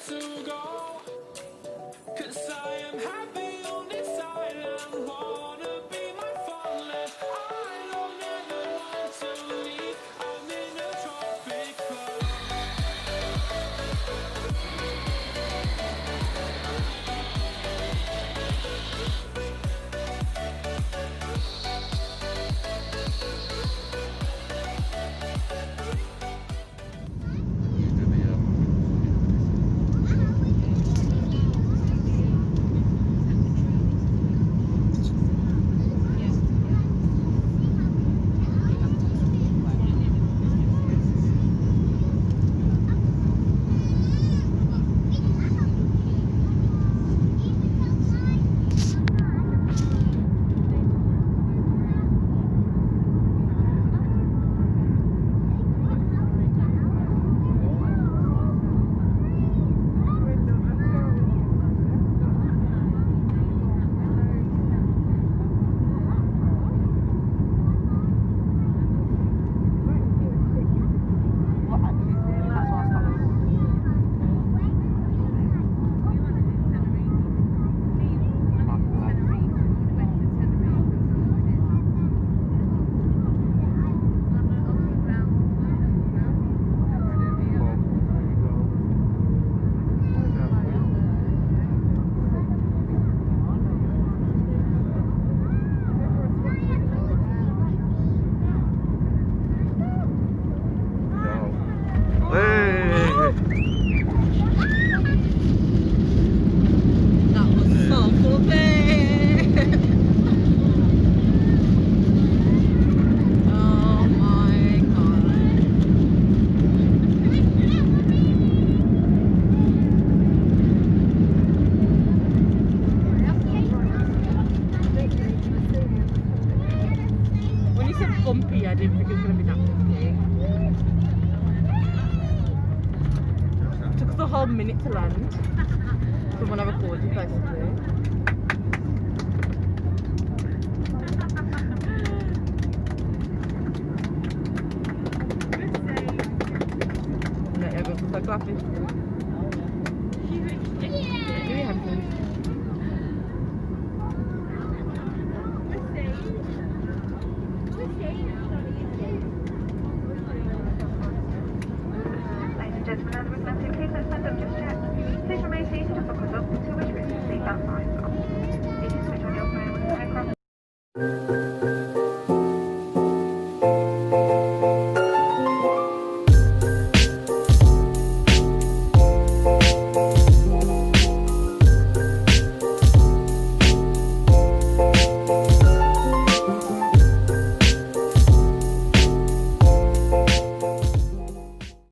to go. 'Cause I am happy on this island. Wanna be my fatherland. I don't ever want to leave. I'm in a tropic club. Bumpy, I didn't think it was going to be that bumpy. It took us a whole minute to land from when I recorded, basically. No, everyone's so clapping.